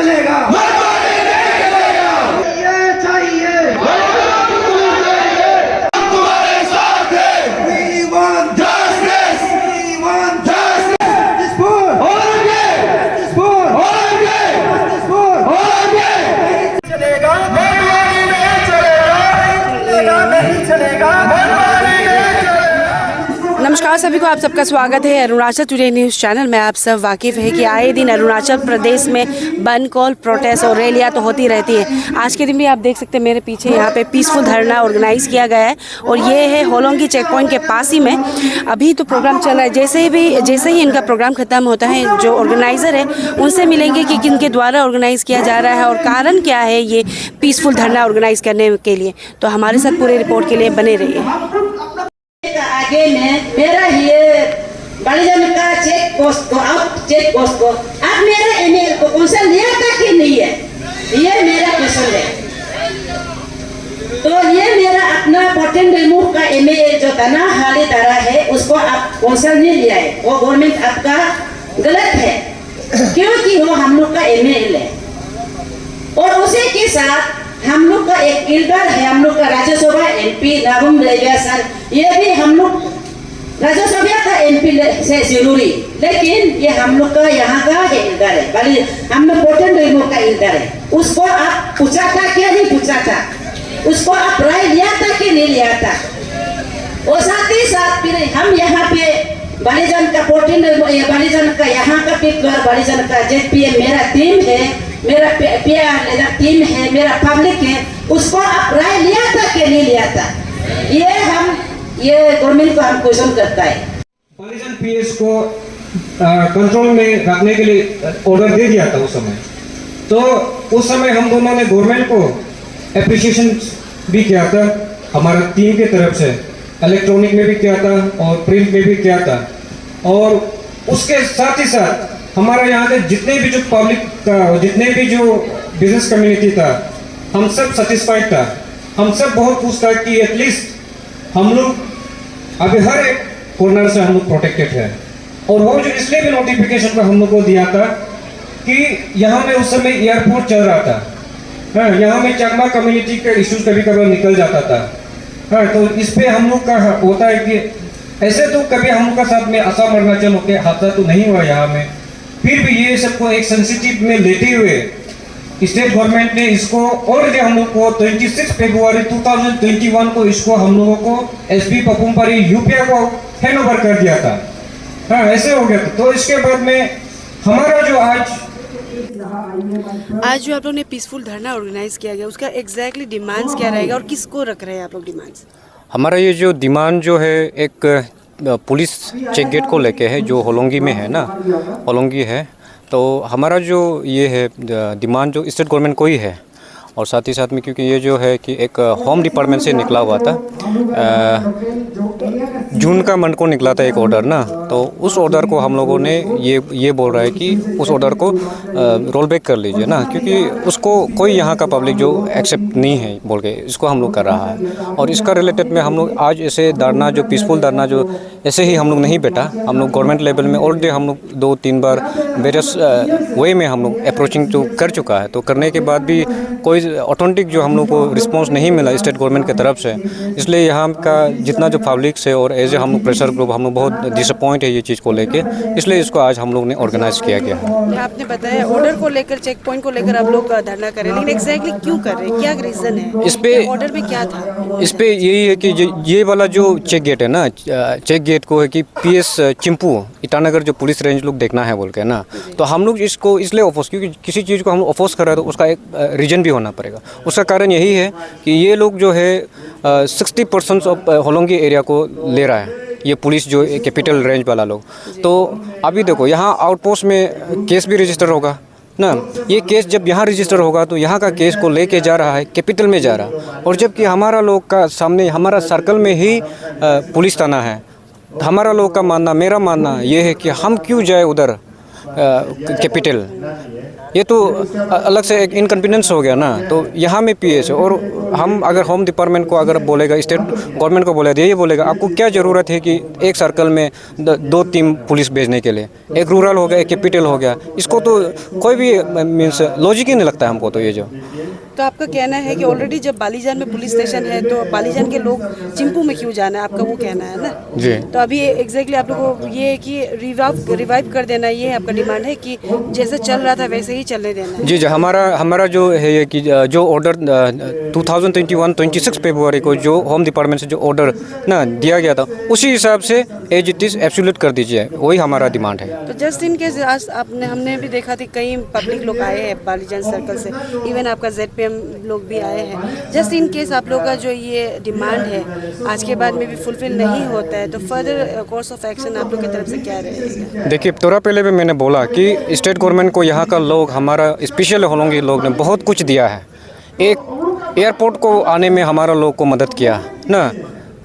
चलेगा, मनमानी नहीं चलेगा। चाहिए हम तुम्हारे साथ हैं। We want justice. We want justice. Justice for all of you. Justice for all of you. Justice for all of you. चलेगा, मनमानी नहीं चलेगा, नहीं चलेगा, मनमानी नहीं चलेगा। नमस्कार सभी को, आप सबका स्वागत है अरुणाचल टुडे न्यूज़ चैनल में। आप सब वाकिफ़ है कि आए दिन अरुणाचल प्रदेश में बंद कॉल, प्रोटेस्ट और रैलियाँ तो होती रहती है। आज के दिन भी आप देख सकते हैं मेरे पीछे यहाँ पे पीसफुल धरना ऑर्गेनाइज़ किया गया है और ये है होलोंगी चेक पॉइंट के पास ही में। अभी तो प्रोग्राम चल रहा है, जैसे ही इनका प्रोग्राम ख़त्म होता है जो ऑर्गेनाइज़र है उनसे मिलेंगे कि किनके द्वारा ऑर्गेनाइज़ किया जा रहा है और कारण क्या है ये पीसफुल धरना ऑर्गेनाइज़ करने के लिए। तो हमारे साथ पूरे रिपोर्ट के लिए बने रहिए। आगे में मेरा ये बालीजन का चेक पोस्ट को आप मेरा ईमेल को कौन सा लिया था कि नहीं है, ये मेरा क्वेश्चन है। तो ये मेरा अपना पोर्टल रिमूव का ईमेल जो था ना हाली तरह है, उसको आप कौन सा नहीं लिया है, वो गवर्नमेंट आपका गलत है, क्योंकि वो हम लोग का ईमेल है। और उसी के साथ हम लोग का एक किरदार है, हम लोग का राज्यसभा एमपी नागुम रेबिया सर, ये भी हम लोग राज्यसभा का एमपी से जरूरी, लेकिन ये हम लोग का यहाँ का किरदार है, भले हम लोग पोर्टल रिमूव का किरदार है। उसको आप पूछा था क्या नहीं पूछा था, उसको आप राय लिया था कि नहीं लिया था। और साथ ही साथ फिर हम यहाँ पे बालीजन का पोर्टल बालीजन का यहाँ का पीपल बालीजन का जेपीएम मेरा टीम है, मेरा पीआर टीम है, मेरा पब्लिक है, उसको आप राय लिया था कि नहीं लिया था, ये गवर्नमेंट को हम क्वेश्चन करता है। बालीजन पीएस को कंट्रोल में रखने के लिए ऑर्डर दे दिया था उस समय। तो उस समय हम दोनों ने गवर्नमेंट को एप्रिसिएशन भी किया था, हमारा टीम के तरफ से इलेक्ट्रॉनिक में भी किया था और प्रिंट में भी किया था। और उसके साथ ही साथ हमारा यहाँ के जितने भी जो पब्लिक का, जितने भी जो बिजनेस कम्युनिटी था, हम सब सेटिस्फाइड था। हम सब बहुत खुश था कि एटलीस्ट हम लोग अभी हर एक कॉर्नर से हम लोग प्रोटेक्टेड है। और वो जो इसलिए भी नोटिफिकेशन पर हम लोग को दिया था कि यहाँ में उस समय एयरपोर्ट चल रहा था, हाँ, यहाँ में चकमा कम्युनिटी का इश्यूज कभी कभी निकल जाता था, हाँ, तो इस पे हम लोग का होता है कि ऐसे तो कभी हम लोग का साथ में असम अरुणाचल होकर हादसा तो नहीं हुआ यहाँ में, फिर भी ये सबको एक सेंसिटिव में लेते हुए स्टेट गवर्नमेंट ने इसको और हम लोग को 26 फरवरी 2021 को इसको हम लोगों को एसपी पपुमपरी यूपीआ को हैंड ओवर कर दिया था, हाँ, ऐसे हो गया था। तो इसके बाद में हमारा जो आज जो आप लोग ने पीसफुल धरना ऑर्गेनाइज किया गया, उसका एग्जैक्टली डिमांड्स क्या रहेगा और किसको रख रहे हैं आप लोग डिमांड्स? हमारा ये जो डिमांड जो है एक पुलिस चेक गेट को लेके है, जो होलोंगी में है ना, होलोंगी है। तो हमारा जो ये है डिमांड जो स्टेट गवर्नमेंट को ही है, और साथ ही साथ में क्योंकि ये जो है कि एक होम डिपार्टमेंट से निकला हुआ था, जून का मंथ को निकला था एक ऑर्डर ना, तो उस ऑर्डर को हम लोगों ने ये बोल रहा है कि उस ऑर्डर को रोल बैक कर लीजिए ना, क्योंकि उसको कोई यहाँ का पब्लिक जो एक्सेप्ट नहीं है बोल के इसको हम लोग कर रहा है। और इसका रिलेटेड में हम लोग आज ऐसे धरना जो पीसफुल धरना जो ऐसे ही हम लोग नहीं बैठा, हम लोग गवर्नमेंट लेवल में ऑलरेडी हम लोग 2-3 बार वेरियस वे में हम लोग अप्रोचिंग जो कर चुका है, तो करने के बाद भी कोई ऑथेंटिक जो हम लोग को रिस्पांस नहीं मिला स्टेट गवर्नमेंट की तरफ से। इसलिए यहाँ का जितना जो पब्लिक से और एज ए हम लोग प्रेशर ग्रुप हम लोग बहुत डिसअपॉइंट है ये चीज़ को लेके, इसलिए इसको आज हम लोग ने ऑर्गेनाइज किया गया है। आपने बताया ऑर्डर को लेकर, चेक पॉइंट को लेकर आप लोग धरना कर रहे हैं, लेकिन एग्जैक्टली क्यों कर रहे हैं, क्या रीज़न है इस पे? ऑर्डर में क्या था इस पे यही है कि ये वाला जो चेक गेट है ना, चेक गेट को है कि पीएस चिंपू ईटानगर जो पुलिस रेंज लोग देखना है बोल के ना, तो हम लोग इसको इसलिए अपोज, क्योंकि किसी चीज़ को हम अपोज कर रहे हैं तो उसका एक रीजन भी होना पड़ेगा। उसका कारण यही है कि ये लोग जो है 60% ऑफ होलोंगी एरिया को ले रहा है ये पुलिस जो कैपिटल रेंज वाला लोग। तो अभी देखो यहाँ आउटपोस्ट में केस भी रजिस्टर होगा ना, ये केस जब यहाँ रजिस्टर होगा तो यहाँ का केस को लेके जा रहा है कैपिटल में जा रहा, और जबकि हमारा लोग का सामने हमारा सर्कल में ही पुलिस थाना है। हमारा लोग का मानना, मेरा मानना ये है कि हम क्यों जाए उधर, कैपिटल, ये तो अलग से एक इनकन्वीनियंस हो गया ना। तो यहाँ में पीएस है, और हम अगर होम डिपार्टमेंट को अगर बोलेगा, स्टेट गवर्नमेंट को बोलेगा, ये बोलेगा आपको क्या ज़रूरत है कि एक सर्कल में 2-3 पुलिस भेजने के लिए, एक रूरल हो गया, एक कैपिटल हो गया, इसको तो कोई भी मीन्स लॉजिक ही नहीं लगता है हमको तो ये जो। तो आपका कहना है कि ऑलरेडी जब बालीजान में पुलिस स्टेशन है तो बालीजान के लोग चिंपू में क्यों जाना है, आपका वो कहना है ना जी। तो अभी एग्जैक्टली आप लोगों को ये है कि रिवाइव कर देना, ये आपका डिमांड है कि जैसे चल रहा था वैसे ही चलने देना है। जी जी, हमारा जो है ये कि जो ऑर्डर 2021-26 फरवरी को जो होम डिपार्टमेंट से जो ऑर्डर ना दिया गया था, उसी हिसाब से एज इट इज़ एब्सोल्यूट कर दीजिए, वही हमारा डिमांड है। तो जस्ट इन केस आज हमने भी देखा थी कई पब्लिक लोग आए हैं बालीजान सर्कल से, इवन आपका ZPM लोग भी आए हैं। जस्ट इन केस आप लोग का जो ये डिमांड है आज के बाद में भी फुलफिल नहीं होता है तो फर्दर कोर्स ऑफ एक्शन आप लोग की तरफ से क्या रहेगा? देखिए, थोड़ा पहले भी मैंने बोला कि स्टेट गवर्नमेंट को यहाँ का लोग, हमारा स्पेशल होलोंगी लोग ने बहुत कुछ दिया है। एक एयरपोर्ट को आने में हमारा लोग को मदद किया ना,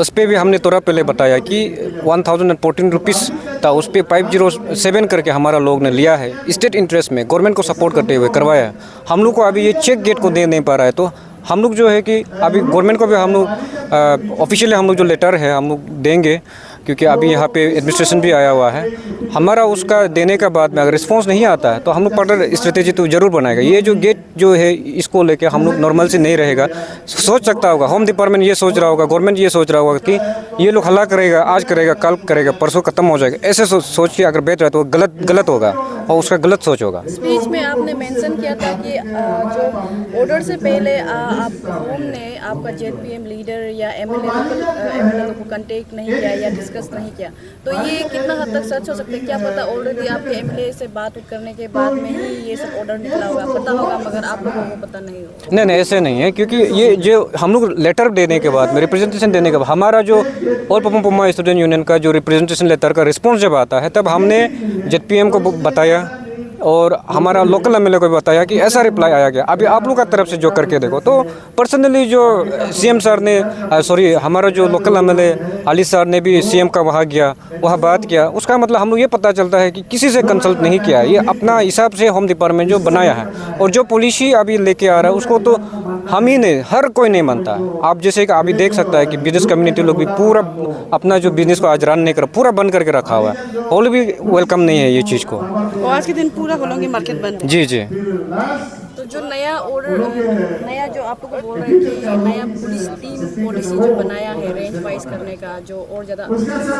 उस पर भी हमने थोड़ा पहले बताया कि 1014 रुपीज़ था, उस पर 507 करके हमारा लोग ने लिया है, स्टेट इंटरेस्ट में गवर्नमेंट को सपोर्ट करते हुए करवाया। हम लोग को अभी ये चेक गेट को दे नहीं पा रहा है, तो हम लोग जो है कि अभी गवर्नमेंट को भी हम लोग ऑफिशियली हम लोग जो लेटर है हम लोग देंगे, क्योंकि अभी यहाँ पे एडमिनिस्ट्रेशन भी आया हुआ है। हमारा उसका देने के बाद में अगर रिस्पांस नहीं आता है तो हम लोग फर्दर स्ट्रेटेजी तो ज़रूर बनाएगा। ये जो गेट जो है इसको लेके हम लोग नॉर्मल से नहीं रहेगा। सोच सकता होगा होम डिपार्टमेंट ये सोच रहा होगा, गवर्नमेंट ये सोच रहा होगा कि ये लोग हल्ला करेगा, आज करेगा, कल करेगा, परसों खत्म हो जाएगा, ऐसे सोच के अगर बैठ रहा है तो गलत होगा और उसका गलत सोच होगा। स्पीच में आपने मेंशन किया था कि जो ऑर्डर से पहले आप होम ने आपका ZPM लीडर या MLA को कांटेक्ट नहीं किया या डिस्कस नहीं किया, तो ये कितना हद तक सच हो सकता है? क्या पता ऑलरेडी आपके MLA से बात करने के बाद में ही ये सब ऑर्डर निकला होगा, पता होगा मगर आप लोगों को पता नहीं होगा? नहीं, ऐसे नहीं है, क्योंकि ये जो हम लोग लेटर देने के बाद में, रिप्रेजेंटेशन देने के बाद, हमारा जो ऑल पपुमा स्टूडेंट यूनियन का जो रिप्रेजेंटेशन लेटर का रिस्पॉन्स जब आता है तब हमने ZPM को बताया और हमारा लोकल MLA को भी बताया कि ऐसा रिप्लाई आया गया। अभी आप लोग का तरफ से जो करके देखो तो पर्सनली जो CM सर ने हमारा जो लोकल MLA अली सर ने भी CM का वहाँ गया, वहाँ बात किया, उसका मतलब हम लोग ये पता चलता है कि किसी से कंसल्ट नहीं किया, ये अपना हिसाब से होम डिपार्टमेंट जो बनाया है। और जो पॉलिसी अभी लेके आ रहा है उसको तो हम ही नहीं, हर कोई नहीं मानता। आप जैसे कि अभी देख सकता है कि बिजनेस कम्युनिटी लोग भी पूरा अपना जो बिजनेस को आज रन नहीं कर, पूरा बंद करके रखा हुआ है, और भी वेलकम नहीं है ये चीज़ को। और आज के दिन पूरा होलोंगी मार्केट बंद है। जी जी। तो जो नया ऑर्डर, नया जो आप लोग को बोल रहे हैं कि नया पुलिस टीम पॉलिसी जो बनाया है रेंज वाइज करने का, जो और ज़्यादा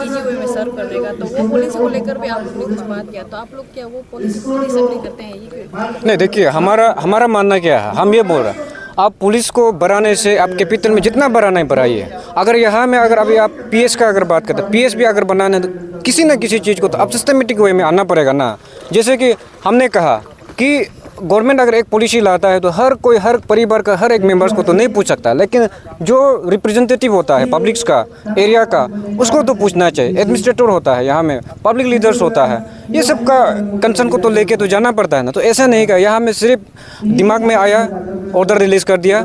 इजी वे में सर्व करने का, तो वो पॉलिसी को लेकर भी आप लोग ने कुछ बात किया, तो आप लोग क्या वो पॉलिसी को डिसएग्री करते हैं? ये नहीं, देखिए हमारा मानना क्या है, हम ये बोल रहे हैं आप पुलिस को बढ़ाने से आप कैपिटल में जितना बढ़ाना है बढ़ाइए। अगर यहाँ में अगर अभी आप PS का अगर बात करते हैं, PS भी अगर बनाना है तो किसी न किसी चीज़ को तो अब सिस्टमेटिक वे में आना पड़ेगा ना। जैसे कि हमने कहा कि गवर्नमेंट अगर एक पॉलिसी लाता है तो हर कोई, हर परिवार का हर एक मेंबर्स को तो नहीं पूछ सकता, लेकिन जो रिप्रेजेंटेटिव होता है पब्लिक्स का, एरिया का, उसको तो पूछना चाहिए। एडमिनिस्ट्रेटर होता है यहाँ में, पब्लिक लीडर्स होता है, ये सब का कंसर्न को तो लेके तो जाना पड़ता है ना। तो ऐसा नहीं का यहाँ में सिर्फ दिमाग में आया, ऑर्डर रिलीज़ कर दिया,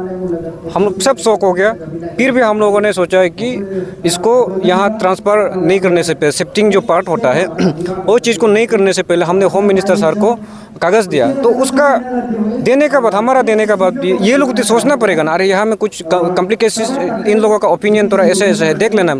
हम लोग सब शौक हो गया। फिर भी हम लोगों ने सोचा है कि इसको यहाँ ट्रांसफ़र नहीं करने से पहले, शिफ्टिंग जो पार्ट होता है वो चीज़ को नहीं करने से पहले हमने होम मिनिस्टर सर को कागज़ दिया। तो उसका देने के बाद, हमारा देने के बाद ये लोग तो सोचना पड़ेगा ना, अरे यहाँ में कुछ कॉम्प्लिकेशन, इन लोगों का ओपिनियन थोड़ा ऐसे ऐसे है, देख लेना।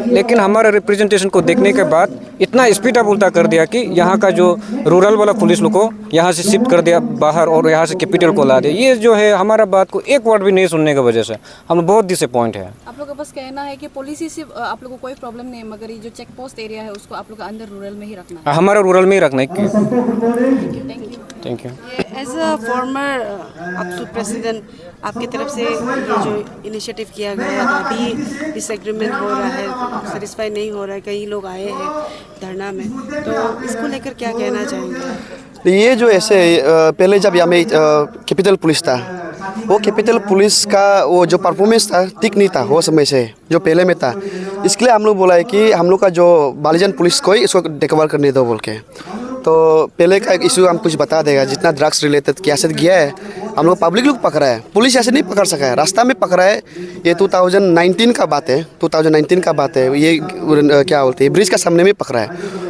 लेकिन हमारा रिप्रेजेंटेशन को देखने के बाद इतना स्पीड अप उल्टा कर दिया कि यहाँ का जो रूरल वाला पुलिस लोग को यहाँ से शिफ्ट कर दिया बाहर और यहाँ से कैपिटल को ला दिया। ये जो है हमारा बात को एक वर्ड भी नहीं सुनने की वजह से हम बहुत डिसअपॉइंट है। आप लोग का बस कहना है कि पॉलिसी से आप लोगों को कोई प्रॉब्लम नहीं है, मगर ये जो चेक पोस्ट एरिया है उसको आप लोग का अंदर रूरल में ही रखना है। हमारा रूरल में ही रखना है। Thank you. As a former ABSU president, आपकी तरफ से ये जो इनिशिएटिव किया गया था, अभी डिसएग्रीमेंट हो रहा है, सेटिस्फाई नहीं हो रहा है, कई लोग आए हैं धरना में, तो इसको लेकर क्या कहना चाहेंगे? ये जो ऐसे पहले जब यहाँ में कैपिटल पुलिस था, वो कैपिटल पुलिस का वो जो परफॉर्मेंस था ठीक नहीं था वो समय से जो पहले में था। इसके लिए हम लोग बोला है कि हम लोग का जो बालीजान पुलिस को ही इसको टेकओवर करने दो बोल के। तो पहले का एक इशू हम कुछ बता देगा, जितना ड्रग्स रिलेटेड कैसे गया है हम लोग पब्लिक लोग पकड़ा है, पुलिस ऐसे नहीं पकड़ सका है, रास्ता में पकड़ा है। ये 2019 का बात है, 2019 का बात है। ये क्या बोलते हैं, ब्रिज का सामने में पकड़ा है।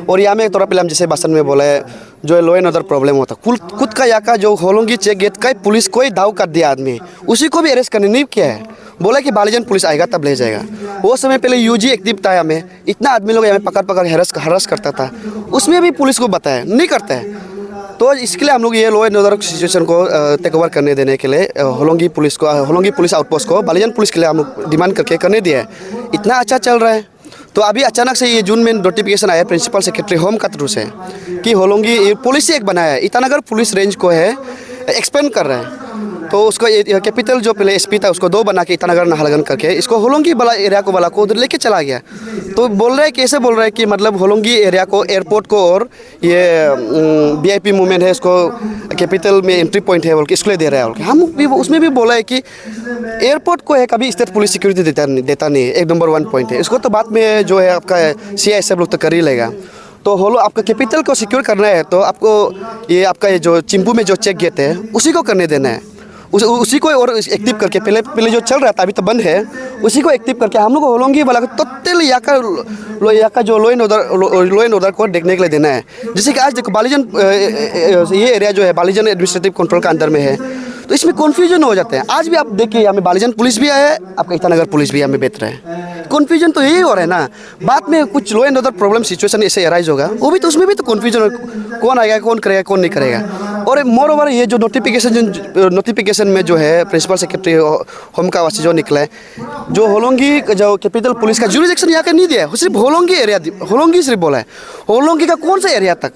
और यहाँ में थोड़ा पहले हम जैसे भाषण में बोला है, जो लॉ एंड ऑर्डर प्रॉब्लम होता खुद का यहाँ का जो होलोंगी चेक गेट का पुलिस को ही दाव कर दिया आदमी, उसी को भी अरेस्ट करने नहीं किया है। बोला कि बालीजन पुलिस आएगा तब ले जाएगा। वो समय पहले यूजी एक्टिव था, हमें इतना आदमी लोग हमें पकड़ हरास करता था, उसमें भी पुलिस को बताया नहीं करता है। तो इसके लिए हम लोग ये लॉ एंड ऑर्डर सिचुएशन को टेक ओवर करने देने के लिए होलोंगी पुलिस आउटपोस्ट को बालीजन पुलिस के लिए हम लोग डिमांड करके करने दिया है। इतना अच्छा चल रहा है। तो अभी अचानक से ये जून में नोटिफिकेशन आया प्रिंसिपल सेक्रेटरी होम का थ्रू से कि होलोंगी पुलिस ही एक बनाया है, ईटानगर पुलिस रेंज को है एक्सपेंड कर रहे हैं। तो उसको कैपिटल जो पहले एसपी था उसको 2 बना के ईटानगर नाहरलगुन करके इसको होलोंगी वाला एरिया को उधर लेके चला गया। तो बोल रहे हैं कैसे बोल रहे हैं कि मतलब होलोंगी एरिया को, एयरपोर्ट को और ये वीआईपी मूवमेंट है इसको कैपिटल में एंट्री पॉइंट है बोल के इसको ले दे रहा है बोल के। हम भी उसमें भी बोला है कि एयरपोर्ट को है कभी स्टेट पुलिस सिक्योरिटी देता नहीं है, 1 नंबर 1 पॉइंट है। इसको तो बाद में जो है आपका CI सब लोग तो कर ही लेगा। तो आपका कैपिटल को सिक्योर करना है तो आपको ये आपका ये जो चिंपू में जो चेक गेट है उसी को करने देना है। उसी को और एक्टिव करके पहले जो चल रहा था अभी तो बंद है, उसी को एक्टिव करके हम लोग को होलोंगी वाला टोटल यहाँ का जो लॉ एंड ऑर्डर को देखने के लिए देना है। जैसे कि आज देखो बालीजन ये एरिया जो है बालीजन एडमिनिस्ट्रेटिव कंट्रोल का अंदर में है, तो इसमें कन्फ्यूजन हो जाते हैं। आज भी आप देखिए हमें बालीजन पुलिस भी आया है, आपका ईटानगर पुलिस भी हमें बैठ रहा है। कन्फ्यूजन तो यही हो रहा है ना। बाद में कुछ law and order problem situation ऐसे अराइज होगा, वो भी तो उसमें भी तो कन्फ्यूजन, कौन आएगा, कौन करेगा, कौन नहीं करेगा। और मोर ओवर ये जो नोटिफिकेशन में जो है प्रिंसिपल सेक्रेटरी होम का वासी जो निकला है, जो होलोंगी जो कैपिटल पुलिस का जुरिडिक्शन यहाँ का नहीं दिया है, सिर्फ होलोंगी एरिया, होलोंगी सिर्फ बोला है। होलोंगी का कौन सा एरिया तक,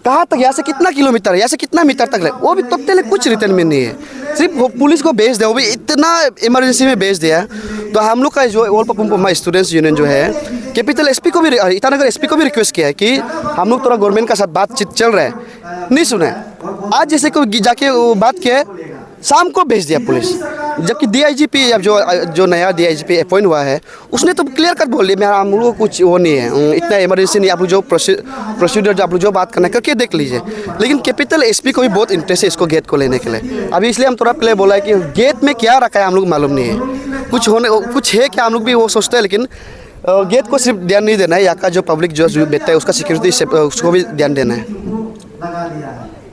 कहाँ तक, यहाँ से कितना किलोमीटर, यहाँ से कितना मीटर तक है, वो भी टोटली कुछ रिटर्न में नहीं है। सिर्फ पुलिस को भेज दिया, वो भी इतना इमरजेंसी में भेज दिया। तो हम लोग का जो ऑल पपुमा स्टूडेंट्स यूनियन जो है कैपिटल एसपी को भी, ईटानगर एसपी को भी रिक्वेस्ट किया है कि हम लोग थोड़ा गवर्नमेंट का साथ बातचीत चल रहा है, नहीं सुना है। आज जैसे को जाके बात किया है, शाम को भेज दिया पुलिस। जबकि DIGP अब जो नया DIGP अपॉइंट हुआ है उसने तो क्लियर कट बोल दिया हम लोग को कुछ वो नहीं है, इतना इमरजेंसी नहीं, आप लोग जो प्रोसीजर आप लोग जो बात करना है करके देख लीजिए। लेकिन कैपिटल एसपी को भी बहुत इंटरेस्ट है इसको गेट को लेने के लिए। अभी इसलिए हम थोड़ा पहले बोला है कि गेट में क्या रखा है हम लोग मालूम नहीं है, कुछ है क्या हम लोग भी वो सोचते हैं। लेकिन गेट को सिर्फ ध्यान नहीं देना है, यहाँ का जो पब्लिक जो बैठता है उसका सिक्योरिटी उसको भी ध्यान देना है।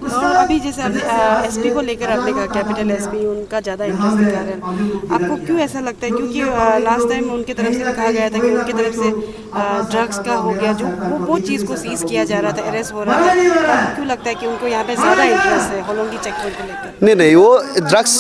और अभी जैसे आपने एसपी को लेकर आपने कहा कैपिटल एसपी उनका ज़्यादा इंटरेस्ट दिखा रहे हैं, आपको क्यों ऐसा लगता है? क्योंकि लास्ट टाइम उनकी तरफ से कहा गया था कि उनकी तरफ से ड्रग्स का हो गया, जो वो चीज़ को सीज किया जा रहा था, अरेस्ट हो रहा था। आपको क्यों लगता है कि उनको यहाँ पे ज़्यादा इंटरेस्ट है होलोंगी चेक पोइंट को लेकर? नहीं, वो ड्रग्स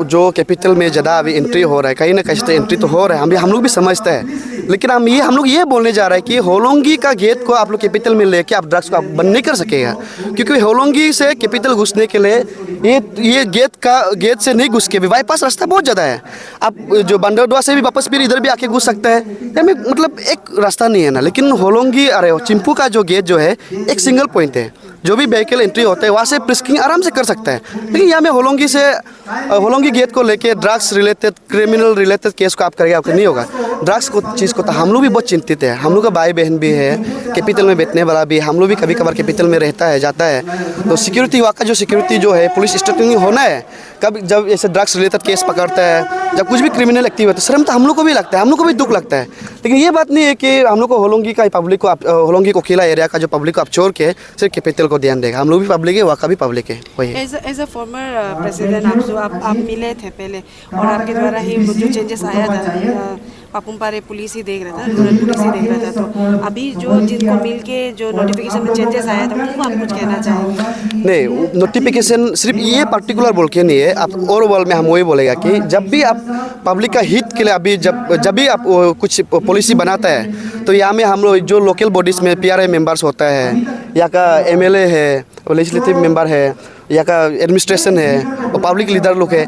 जो कैपिटल में ज़्यादा अभी एंट्री हो रहा है, कहीं ना कहीं तो एंट्री तो हो रहा है, हम लोग भी समझते हैं। लेकिन हम लोग ये बोलने जा रहे हैं कि होलोंगी का गेट को आप लोग कैपिटल में लेके आप ड्रग्स को आप बंद नहीं कर सकेगा। क्योंकि होलोंगी से कैपिटल घुसने के लिए ये गेट से नहीं घुस के भी बाईपास रास्ता बहुत ज़्यादा है। आप जो बंदरडोआ से भी वापस फिर इधर भी आके घुस सकता है, हमें मतलब एक रास्ता नहीं है ना। लेकिन होलोंगी चिंपू का जो गेट जो है एक सिंगल पॉइंट है, जो भी व्हीकल एंट्री होता है वहाँ से प्रिस्किंग आराम से कर सकता है। लेकिन यहाँ में होलोंगी गेट को लेके drugs related, criminal related case को आप करेंगे, आपको नहीं होगा। ड्रग्स को चीज़ को तो हम लोग भी बहुत चिंतित है। हम लोग का भाई बहन भी है कैपिटल में बैठने वाला भी, हम लोग भी कभी कभार कैपिटल में रहता है, जाता है। तो सिक्योरिटी वहाँ का जो सिक्योरिटी जो है पुलिस स्टेटिंग होना है, कभी जब ऐसे ड्रग्स रिलेटेड केस पकड़ता है, जब कुछ भी क्रिमिनल एक्टिव होता है, शर्म तो हम लोग को भी लगता है, हम लोग को भी दुख लगता है। लेकिन ये बात नहीं है कि हम लोग को होलोंगी का पब्लिक को होलोंगी को किला एरिया का जो पब्लिक को आप छोड़ के सिर्फ कैपिटल को ध्यान देगा। हम लोग भी पब्लिक है, वहाँ का भी पब्लिक है। वही एज अ फॉर्मर प्रेसिडेंट आप मिले थे पहले, और आपके द्वारा ही जो चेंजेस आया था, पापुमपारे पुलिस ही देख रहा था, रूरल पुलिस ही देख रहा था। तो अभी जो जिनको मिल के जो नोटिफिकेशन में चेंजेस आया था उनको आप कुछ कहना चाहेंगे? नहीं, नोटिफिकेशन सिर्फ ये पर्टिकुलर बोल के नहीं है, आप ओवरऑल में हम वही बोलेगा कि जब भी आप पब्लिक का हित के लिए अभी जब भी आप कुछ पॉलिसी बनाता है, तो यहाँ में हम लोग जो लोकल बॉडीज़ में PRI मेंबर्स होता है, यहाँ का MLA है, लेजिस्लेटिव मेंबर है, यहाँ का एडमिनिस्ट्रेशन है और पब्लिक लीडर लोग है,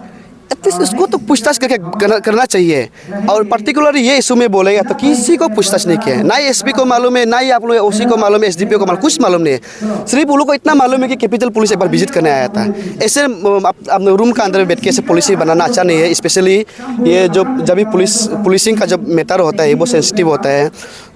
इसको तो पूछताछ करके करना चाहिए। और पर्टिकुलरली ये इशू में बोलेगा तो किसी को पूछताछ नहीं किया है, ना ही SP को मालूम है, ना ही आप लोग OC को मालूम है, SDPO को मालूम, कुछ मालूम नहीं है। सिर्फ उन लोग को इतना मालूम है कि कैपिटल पुलिस एक बार विजिट करने आया था। ऐसे अपने रूम का अंदर बैठ के ऐसे पॉलिसी बनाना अच्छा नहीं है। स्पेशली ये जब भी पुलिसिंग का जब मैटर होता है वो सेंसिटिव होता है।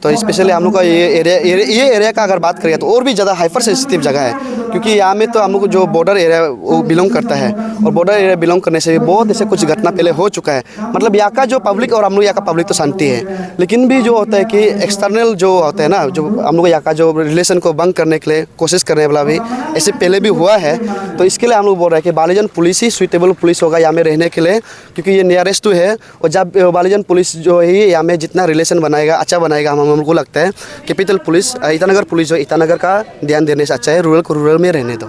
तो स्पेशली हम लोग का ये एरिया का अगर बात करें तो और भी ज़्यादा हाइपर सेंसिटिव जगह है, क्योंकि यहाँ में तो हम लोग को जो बॉर्डर एरिया वो बिलोंग करता है, और बॉर्डर एरिया बिलोंग करने से भी बहुत ऐसे कुछ घटना पहले हो चुका है। मतलब यहाँ का जो पब्लिक और हम लोग यहाँ का पब्लिक तो शांति है, लेकिन भी जो होता है कि एक्सटर्नल जो होता है ना, जो हम लोग यहाँ का जो रिलेशन को भंग करने के लिए कोशिश करने वाला भी ऐसे पहले भी हुआ है। तो इसके लिए हम लोग बोल रहे हैं कि बालीजन पुलिस ही सुइटेबल पुलिस होगा यहाँ में रहने के लिए, क्योंकि ये नियरेस्ट है। और जब बालीजन पुलिस जो है यहाँ में जितना रिलेशन बनाएगा अच्छा बनाएगा, हम लोग को लगता है कैपिटल पुलिस ईटानगर पुलिस जो ईटानगर का ध्यान देने से अच्छा है, रूरल को रूरल में रहने दो।